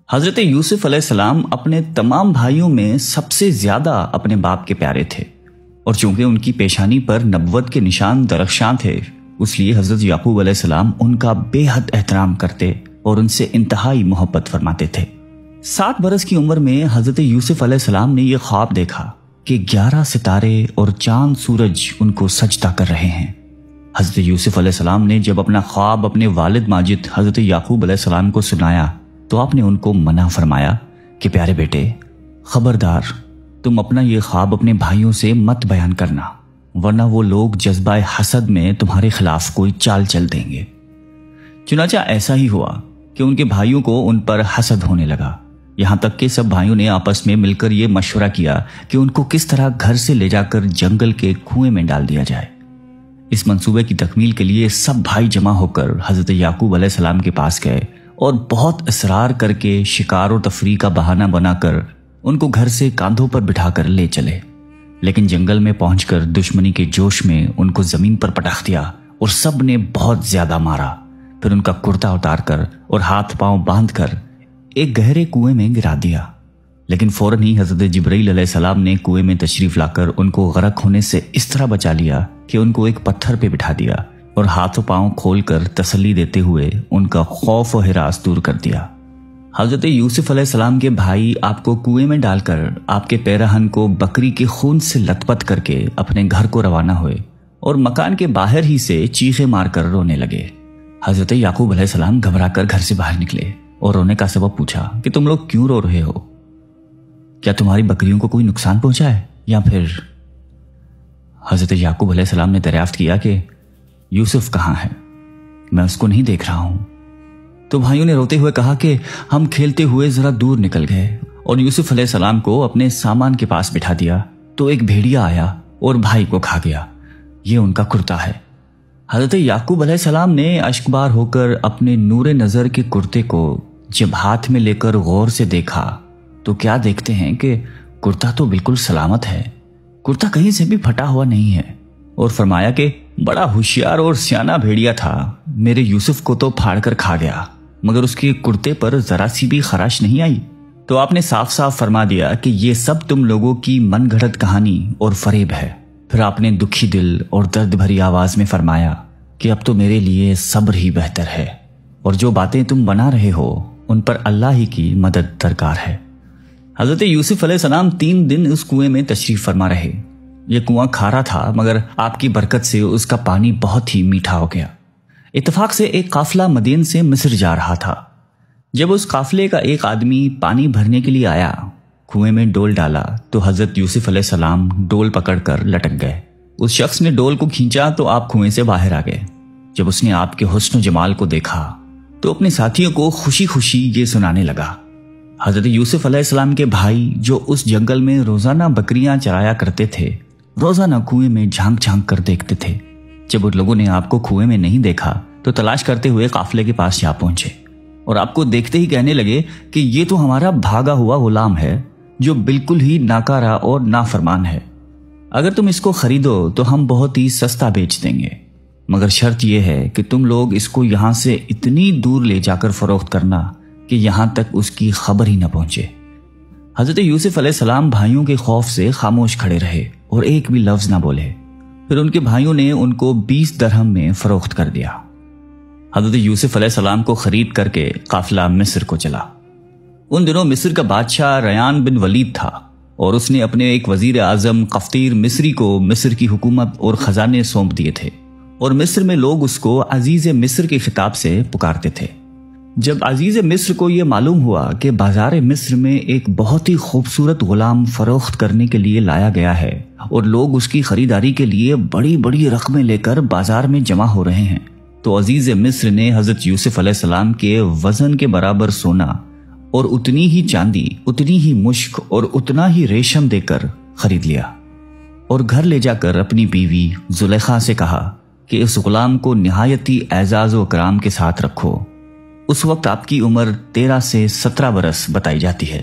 حضرت یوسف علیہ السلام اپنے تمام بھائیوں میں سب سے زیادہ اپنے باپ کے پیارے تھے، اور چونکہ ان کی پیشانی پر نبوت کے نشان درخشاں تھے، اس لیے حضرت یعقوب علیہ السلام ان کا بے حد احترام کرتے اور ان سے انتہائی محبت فرماتے تھے۔ 7 برس کی عمر میں حضرت یوسف علیہ السلام نے یہ خواب دیکھا کہ 11 ستارے اور چاند سورج ان کو سجدہ کر رہے ہیں۔ حضرت یوسف علیہ السلام نے جب اپنا خواب اپنے والد ماجد حضرت یعقوب علیہ السلام کو سنایا تو آپ نے ان کو منع فرمایا کہ پیارے بیٹے، خبردار، تم اپنا یہ خواب اپنے بھائیوں سے مت بیان کرنا، ورنہ وہ لوگ جذبہ حسد میں تمہارے خلاف کوئی چال چل دیں گے۔ چنانچہ ایسا ہی ہوا کہ ان کے بھائیوں کو ان پر حسد ہونے لگا، یہاں تک کہ سب بھائیوں نے آپس میں مل کر یہ مشورہ کیا کہ ان کو کس طرح گھر سے لے جا کر جنگل کے کنویں میں ڈال دیا جائے۔ اس منصوبے کی تکمیل کے لیے سب بھائی جمع ہو کر حضرت یعقوب علیہ السلام کے پاس گئے اور بہت اصرار کر کے شکار و تفریح کا بہانہ بنا کر ان کو گھر سے کاندھوں پر بٹھا کر لے چلے، لیکن جنگل میں پہنچ کر دشمنی کے جوش میں ان کو زمین پر پٹخ دیا اور سب نے بہت زیادہ مارا۔ پھر ان کا کرتا اتار کر اور ہاتھ پاؤں باندھ کر ایک گہرے کنویں میں گرا دیا، لیکن فوراً ہی حضرت جبرائیل علیہ السلام نے کنویں میں تشریف لا کر ان کو غرق ہونے سے اس طرح بچا لیا کہ ان کو ایک پتھر پہ بٹھا دیا اور ہاتھ و پاؤں کھول کر تسلی دیتے ہوئے ان کا خوف و ہراس دور کر دیا۔ حضرت یوسف علیہ السلام کے بھائی آپ کو کنویں میں ڈال کر آپ کے پیرہن کو بکری کے خون سے لت پت کر کے اپنے گھر کو روانہ ہوئے اور مکان کے باہر ہی سے چیخیں مار کر رونے لگے۔ حضرت یعقوب علیہ السلام گھبرا کر گھر سے باہر نکلے اور رونے کا سبب پوچھا کہ تم لوگ کیوں رو رہے ہو؟ کیا تمہاری بکریوں کو کوئی نقصان پہنچا ہے یا پھر؟ حضرت یعقوب علیہ السلام نے دریافت کیا کہ یوسف کہاں ہے؟ میں اس کو نہیں دیکھ رہا ہوں۔ تو بھائیوں نے روتے ہوئے کہا کہ ہم کھیلتے ہوئے ذرا دور نکل گئے اور یوسف علیہ السلام کو اپنے سامان کے پاس بٹھا دیا تو ایک بھیڑیا آیا اور بھائی کو کھا گیا۔ یہ ان کا کرتا ہے۔ حضرت یعقوب علیہ السلام نے اشکبار ہو کر اپنے نور نظر کے کرتے کو جب ہاتھ میں لے کر غور سے دیکھا تو کیا دیکھتے ہیں کہ کرتا تو بالکل سلامت ہے، کرتا کہیں سے بھی پھٹا ہوا نہیں ہے، اور فرمایا کہ بڑا ہوشیار اور سیانہ بھیڑیا تھا، میرے یوسف کو تو پھاڑ کر کھا گیا، مگر اس کے کرتے پر ذرا سی بھی خراش نہیں آئی۔ تو آپ نے صاف صاف فرما دیا کہ یہ سب تم لوگوں کی من گھڑت کہانی اور فریب ہے۔ پھر آپ نے دکھی دل اور درد بھری آواز میں فرمایا کہ اب تو میرے لیے صبر ہی بہتر ہے، اور جو باتیں تم بنا رہے ہو ان پر اللہ ہی کی مدد درکار ہے۔ حضرت یوسف علیہ السلام 3 دن اس کنویں میں تشریف فرما رہے۔ یہ کنواں کھارا تھا مگر آپ کی برکت سے اس کا پانی بہت ہی میٹھا ہو گیا۔ اتفاق سے ایک قافلہ مدین سے مصر جا رہا تھا۔ جب اس قافلے کا ایک آدمی پانی بھرنے کے لیے آیا، کنویں میں ڈول ڈالا تو حضرت یوسف علیہ السلام ڈول پکڑ کر لٹک گئے۔ اس شخص نے ڈول کو کھینچا تو آپ کنویں سے باہر آ گئے۔ جب اس نے آپ کے حسن و جمال کو دیکھا تو اپنے ساتھیوں کو خوشی خوشی یہ سنانے لگا۔ حضرت یوسف علیہ السلام کے بھائی جو اس جنگل میں روزانہ بکریاں چرایا کرتے تھے، روزانہ کنویں میں جھانک جھانک کر دیکھتے تھے۔ جب ان لوگوں نے آپ کو کنویں میں نہیں دیکھا تو تلاش کرتے ہوئے قافلے کے پاس جا پہنچے اور آپ کو دیکھتے ہی کہنے لگے کہ یہ تو ہمارا بھاگا ہوا غلام ہے جو بالکل ہی ناکارہ اور نافرمان ہے۔ اگر تم اس کو خریدو تو ہم بہت ہی سستا بیچ دیں گے، مگر شرط یہ ہے کہ تم لوگ اس کو یہاں سے اتنی دور لے جا کر فروخت کرنا کہ یہاں تک اس کی خبر ہی نہ پہنچے۔ حضرت یوسف علیہ السلام بھائیوں کے خوف سے خاموش کھڑے رہے اور ایک بھی لفظ نہ بولے۔ پھر ان کے بھائیوں نے ان کو 20 درہم میں فروخت کر دیا۔ حضرت یوسف علیہ السلام کو خرید کر کے قافلہ مصر کو چلا۔ ان دنوں مصر کا بادشاہ ریان بن ولید تھا اور اس نے اپنے ایک وزیر اعظم قفطیر مصری کو مصر کی حکومت اور خزانے سونپ دیے تھے، اور مصر میں لوگ اس کو عزیز مصر کے خطاب سے پکارتے تھے۔ جب عزیز مصر کو یہ معلوم ہوا کہ بازار مصر میں ایک بہت ہی خوبصورت غلام فروخت کرنے کے لیے لایا گیا ہے اور لوگ اس کی خریداری کے لیے بڑی بڑی رقمیں لے کر بازار میں جمع ہو رہے ہیں، تو عزیز مصر نے حضرت یوسف علیہ السلام کے وزن کے برابر سونا اور اتنی ہی چاندی، اتنی ہی مشک اور اتنا ہی ریشم دے کر خرید لیا، اور گھر لے جا کر اپنی بیوی زلیخا سے کہا کہ اس غلام کو نہایتی اعزاز و اکرام کے ساتھ رکھو۔ اس وقت آپ کی عمر 13 سے 17 برس بتائی جاتی ہے۔